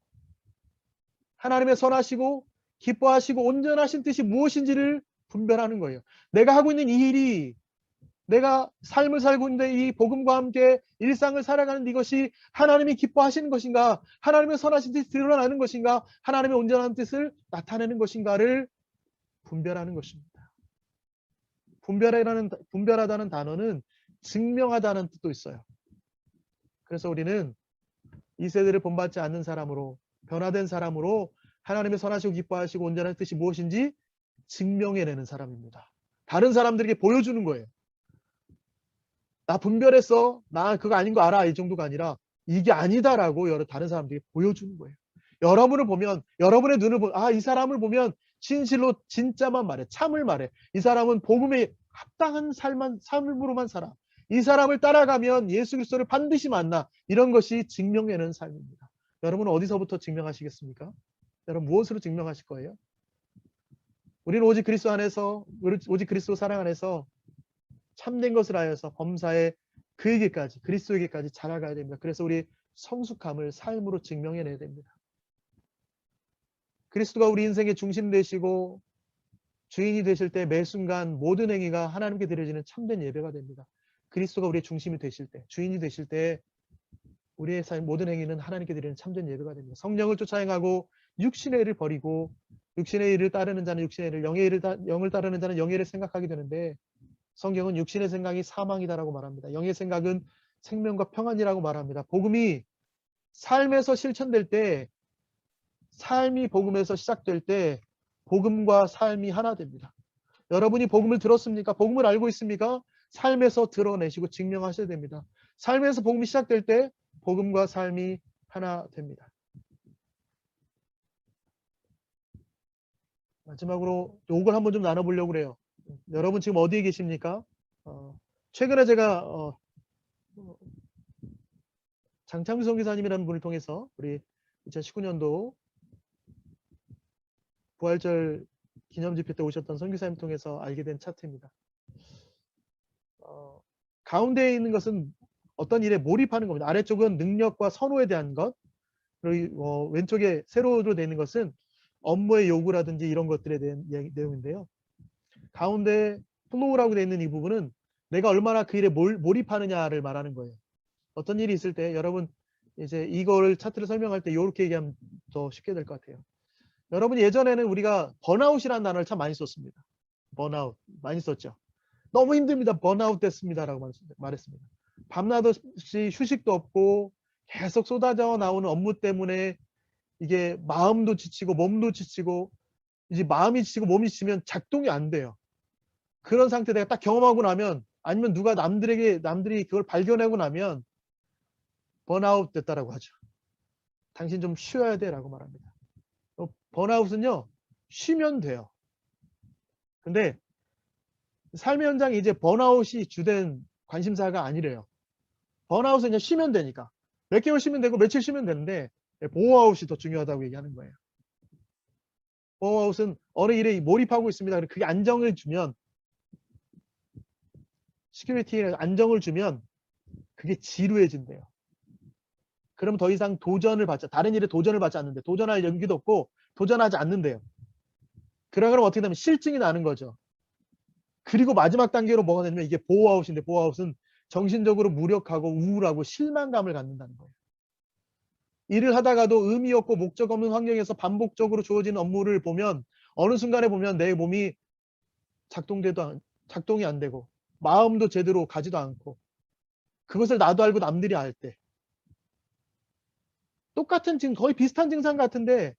하나님의 선하시고 기뻐하시고 온전하신 뜻이 무엇인지를 분별하는 거예요. 내가 하고 있는 이 일이, 내가 삶을 살고 있는데 이 복음과 함께 일상을 살아가는 이것이 하나님이 기뻐하시는 것인가, 하나님의 선하신 뜻이 드러나는 것인가, 하나님의 온전한 뜻을 나타내는 것인가를 분별하는 것입니다. 분별하다는 단어는 증명하다는 뜻도 있어요. 그래서 우리는 이 세대를 본받지 않는 사람으로, 변화된 사람으로 하나님의 선하시고 기뻐하시고 온전한 뜻이 무엇인지 증명해내는 사람입니다. 다른 사람들에게 보여주는 거예요. 나 분별했어. 나 그거 아닌 거 알아. 이 정도가 아니라 이게 아니다라고 다른 사람들에게 보여주는 거예요. 여러분을 보면, 여러분의 눈을 보면, 이 사람을 보면 진실로 진짜만 말해. 참을 말해. 이 사람은 복음에 합당한 삶으로만 살아. 이 사람을 따라가면 예수 그리스도를 반드시 만나. 이런 것이 증명해내는 삶입니다. 여러분은 어디서부터 증명하시겠습니까? 여러분 무엇으로 증명하실 거예요? 우리는 오직 그리스도 안에서, 오직 그리스도 사랑 안에서 참된 것을 하여서 범사에 그에게까지, 그리스도에게까지 자라가야 됩니다. 그래서 우리 성숙함을 삶으로 증명해내야 됩니다. 그리스도가 우리 인생의 중심 되시고 주인이 되실 때 매 순간 모든 행위가 하나님께 드려지는 참된 예배가 됩니다. 그리스도가 우리의 중심이 되실 때, 주인이 되실 때 우리의 삶 모든 행위는 하나님께 드리는 참된 예배가 됩니다. 성령을 쫓아 행하고 육신의 일을 버리고 육신의 일을 따르는 자는 육신의 일을, 영을 따르는 자는 영의 일을 생각하게 되는데 성경은 육신의 생각이 사망이다라고 말합니다. 영의 생각은 생명과 평안이라고 말합니다. 복음이 삶에서 실천될 때, 삶이 복음에서 시작될 때 복음과 삶이 하나 됩니다. 여러분이 복음을 들었습니까? 복음을 알고 있습니까? 삶에서 드러내시고 증명하셔야 됩니다. 삶에서 복음이 시작될 때 복음과 삶이 하나 됩니다. 마지막으로 이걸 한번 좀 나눠보려고 그래요. 여러분 지금 어디에 계십니까? 최근에 제가 장창규 선교사님이라는 분을 통해서 우리 2019년도 부활절 기념집회 때 오셨던 선교사님 통해서 알게 된 차트입니다. 가운데에 있는 것은 어떤 일에 몰입하는 겁니다. 아래쪽은 능력과 선호에 대한 것, 그리고 왼쪽에 세로로 되어 있는 것은 업무의 요구라든지 이런 것들에 대한 내용인데요. 가운데 플로우라고 되어 있는 이 부분은 내가 얼마나 그 일에 몰입하느냐를 말하는 거예요. 어떤 일이 있을 때 여러분 이제 이거를 차트를 설명할 때 이렇게 얘기하면 더 쉽게 될 것 같아요. 여러분 예전에는 우리가 번아웃이라는 단어를 참 많이 썼습니다. 번아웃 많이 썼죠. 너무 힘듭니다. 번아웃 됐습니다라고 말했습니다. 밤낮 없이 휴식도 없고 계속 쏟아져 나오는 업무 때문에 이게 마음도 지치고 몸도 지치고 이제 마음이 지치고 몸이 지치면 작동이 안 돼요. 그런 상태 내가 딱 경험하고 나면 아니면 누가 남들이 그걸 발견하고 나면 번아웃 됐다라고 하죠. 당신 좀 쉬어야 돼라고 말합니다. 번아웃은요 쉬면 돼요. 근데 삶의 현장이 이제 번아웃이 주된 관심사가 아니래요. 번아웃은 그냥 쉬면 되니까 몇 개월 쉬면 되고 며칠 쉬면 되는데 보호아웃이 더 중요하다고 얘기하는 거예요. 보호아웃은 어느 일에 몰입하고 있습니다. 그게 안정을 주면 시큐리티에 안정을 주면 그게 지루해진대요. 그럼 더 이상 다른 일에 도전을 받지 않는데 도전할 용기도 없고 도전하지 않는데요. 그러면 어떻게 되면 실증이 나는 거죠. 그리고 마지막 단계로 뭐가 되냐면 이게 보호아웃인데 보호아웃은 정신적으로 무력하고 우울하고 실망감을 갖는다는 거예요. 일을 하다가도 의미 없고 목적 없는 환경에서 반복적으로 주어지는 업무를 보면 어느 순간에 보면 내 몸이 작동이 안 되고 마음도 제대로 가지도 않고 그것을 나도 알고 남들이 알 때 똑같은 지금 거의 비슷한 증상 같은데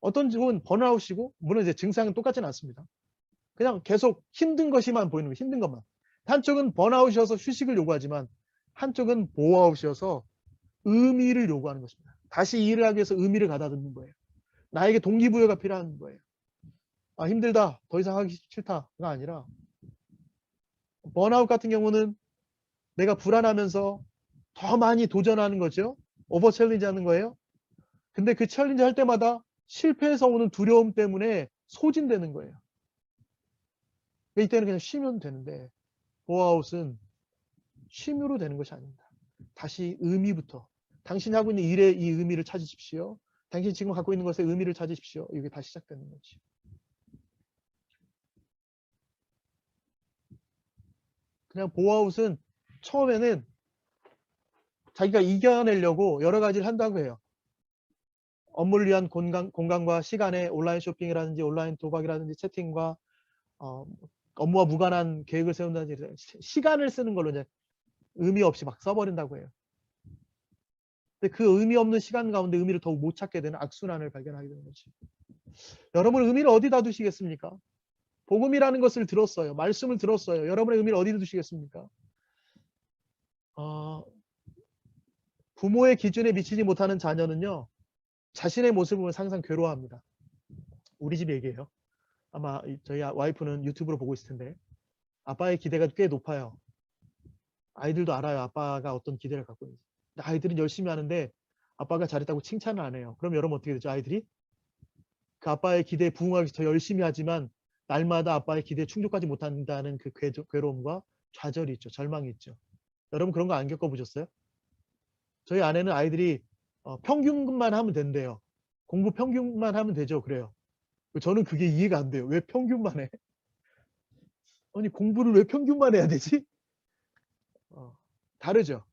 어떤 쪽은 번아웃이고 물론 이제 증상은 똑같지는 않습니다. 그냥 계속 힘든 것이만 보이는 거예요. 힘든 것만. 한쪽은 번아웃이어서 휴식을 요구하지만 한쪽은 보아웃이어서 의미를 요구하는 것입니다. 다시 일을 하기 위해서 의미를 가다듬는 거예요. 나에게 동기부여가 필요한 거예요. 아 힘들다. 더 이상 하기 싫다가 아니라 번아웃 같은 경우는 내가 불안하면서 더 많이 도전하는 거죠. 오버 챌린지 하는 거예요. 근데 그 챌린지 할 때마다 실패해서 오는 두려움 때문에 소진되는 거예요. 이때는 그냥 쉬면 되는데 보아웃은 쉼으로 되는 것이 아닙니다. 다시 의미부터 당신이 하고 있는 일의 이 의미를 찾으십시오. 당신이 지금 갖고 있는 것의 의미를 찾으십시오. 이게 다시 시작되는 거지. 그냥 보아웃은 처음에는 자기가 이겨내려고 여러 가지를 한다고 해요. 업무를 위한 공간과 시간에 온라인 쇼핑이라든지 온라인 도박이라든지 채팅과 업무와 무관한 계획을 세운다든지 시간을 쓰는 걸로 이제 의미 없이 막 써버린다고 해요. 근데 그 의미 없는 시간 가운데 의미를 더욱 못 찾게 되는 악순환을 발견하게 되는 거지. 여러분 의미를 어디다 두시겠습니까? 복음이라는 것을 들었어요. 말씀을 들었어요. 여러분의 의미를 어디다 두시겠습니까? 부모의 기준에 미치지 못하는 자녀는요. 자신의 모습을 보면 항상 괴로워합니다. 우리 집 얘기예요. 아마 저희 와이프는 유튜브로 보고 있을 텐데 아빠의 기대가 꽤 높아요. 아이들도 알아요. 아빠가 어떤 기대를 갖고 있는지. 근데 아이들은 열심히 하는데 아빠가 잘했다고 칭찬을 안 해요. 그럼 여러분 어떻게 되죠? 아이들이 그 아빠의 기대에 부응하기 위해서 더 열심히 하지만 날마다 아빠의 기대에 충족하지 못한다는 그 괴로움과 좌절이 있죠. 절망이 있죠. 여러분 그런 거 안 겪어보셨어요? 저희 아내는 아이들이 평균만 하면 된대요. 공부 평균만 하면 되죠. 그래요. 저는 그게 이해가 안 돼요. 왜 평균만 해? 아니 공부를 왜 평균만 해야 되지? 다르죠.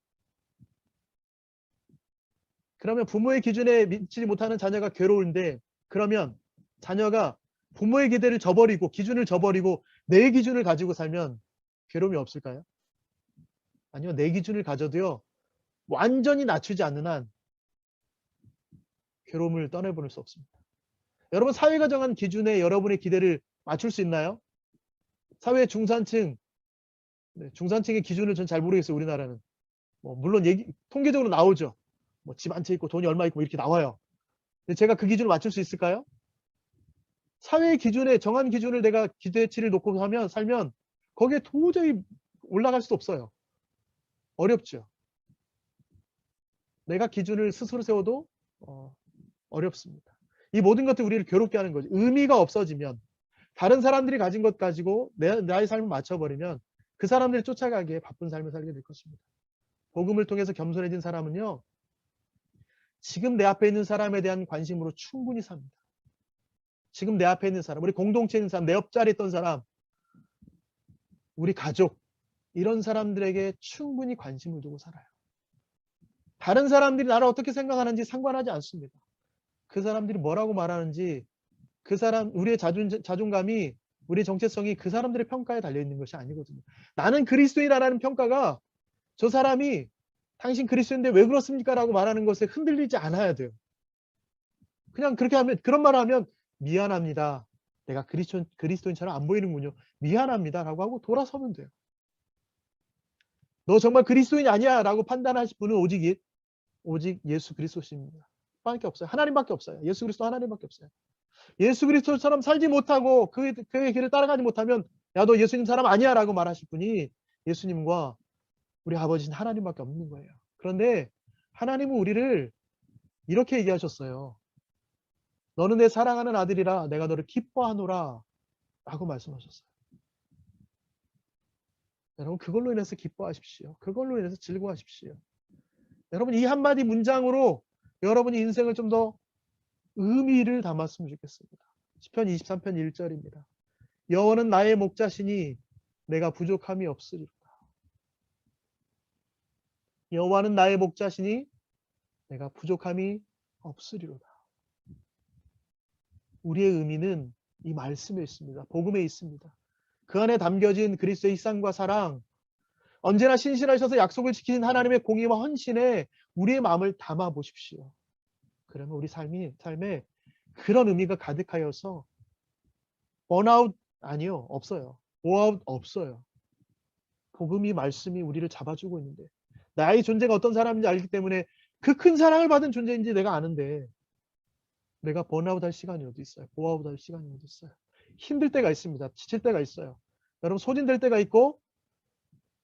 그러면 부모의 기준에 미치지 못하는 자녀가 괴로운데 그러면 자녀가 부모의 기대를 저버리고 기준을 저버리고 내 기준을 가지고 살면 괴로움이 없을까요? 아니요. 내 기준을 가져도요. 완전히 낮추지 않는 한 괴로움을 떠내보낼 수 없습니다. 여러분 사회가 정한 기준에 여러분의 기대를 맞출 수 있나요? 사회 중산층, 중산층의 기준을 전 잘 모르겠어요. 우리나라는. 물론 통계적으로 나오죠. 집 한 채 있고 돈이 얼마 있고 이렇게 나와요. 근데 제가 그 기준을 맞출 수 있을까요? 사회의 기준에 정한 기준을 내가 기대치를 놓고 살면 거기에 도저히 올라갈 수 없어요. 어렵죠. 내가 기준을 스스로 세워도 어렵습니다. 이 모든 것들이 우리를 괴롭게 하는 거죠. 의미가 없어지면 다른 사람들이 가진 것 가지고 나의 삶을 맞춰버리면 그 사람들이 쫓아가기에 바쁜 삶을 살게 될 것입니다. 복음을 통해서 겸손해진 사람은요. 지금 내 앞에 있는 사람에 대한 관심으로 충분히 삽니다. 지금 내 앞에 있는 사람, 우리 공동체에 있는 사람, 내 옆자리에 있던 사람, 우리 가족 이런 사람들에게 충분히 관심을 두고 살아요. 다른 사람들이 나를 어떻게 생각하는지 상관하지 않습니다. 그 사람들이 뭐라고 말하는지 그 사람 우리의 자존감이 우리의 정체성이 그 사람들의 평가에 달려있는 것이 아니거든요. 나는 그리스도인이라는 평가가 저 사람이 당신 그리스도인인데 왜 그렇습니까? 라고 말하는 것에 흔들리지 않아야 돼요. 그냥 그렇게 하면 그런 말을 하면 미안합니다. 내가 그리스도인처럼 안 보이는군요. 미안합니다. 라고 하고 돌아서면 돼요. 너 정말 그리스도인이 아니야 라고 판단하실 분은 오직 예수 그리스도십니다. 밖에 없어요. 하나님밖에 없어요. 예수 그리스도 하나님밖에 없어요. 예수 그리스도처럼 살지 못하고 그의 길을 따라가지 못하면 야 너 예수님 사람 아니야 라고 말하실 분이 예수님과 우리 아버지신 하나님밖에 없는 거예요. 그런데 하나님은 우리를 이렇게 얘기하셨어요. 너는 내 사랑하는 아들이라 내가 너를 기뻐하노라 라고 말씀하셨어요. 여러분 그걸로 인해서 기뻐하십시오. 그걸로 인해서 즐거워하십시오. 여러분 이 한마디 문장으로 여러분이 인생을 좀 더 의미를 담았으면 좋겠습니다. 시편 23편 1절입니다. 여호와는 나의 목자시니 내가 부족함이 없으리로다. 여호와는 나의 목자시니 내가 부족함이 없으리로다. 우리의 의미는 이 말씀에 있습니다. 복음에 있습니다. 그 안에 담겨진 그리스도의 희생과 사랑, 언제나 신실하셔서 약속을 지키신 하나님의 공의와 헌신에 우리의 마음을 담아 보십시오. 그러면 우리 삶에 그런 의미가 가득하여서 번아웃 아니요. 없어요. 보아웃 없어요. 복음이 말씀이 우리를 잡아주고 있는데 나의 존재가 어떤 사람인지 알기 때문에 그 큰 사랑을 받은 존재인지 내가 아는데 내가 번아웃 할 시간이 어디 있어요? 보아웃 할 시간이 어디 있어요? 힘들 때가 있습니다. 지칠 때가 있어요. 여러분 소진될 때가 있고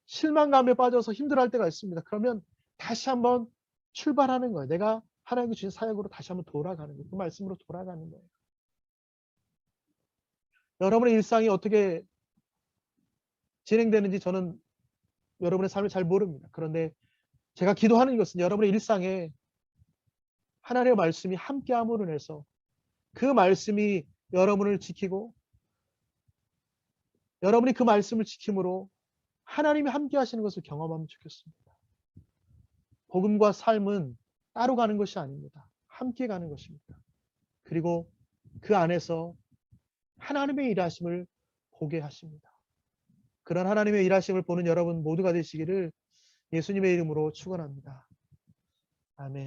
실망감에 빠져서 힘들어할 때가 있습니다. 그러면 다시 한번 출발하는 거예요. 내가 하나님께 주신 사역으로 다시 한번 돌아가는 거예요. 그 말씀으로 돌아가는 거예요. 여러분의 일상이 어떻게 진행되는지 저는 여러분의 삶을 잘 모릅니다. 그런데 제가 기도하는 것은 여러분의 일상에 하나님의 말씀이 함께함으로 인해서 그 말씀이 여러분을 지키고 여러분이 그 말씀을 지킴으로 하나님이 함께 하시는 것을 경험하면 좋겠습니다. 복음과 삶은 따로 가는 것이 아닙니다. 함께 가는 것입니다. 그리고 그 안에서 하나님의 일하심을 보게 하십니다. 그런 하나님의 일하심을 보는 여러분 모두가 되시기를 예수님의 이름으로 축원합니다. 아멘.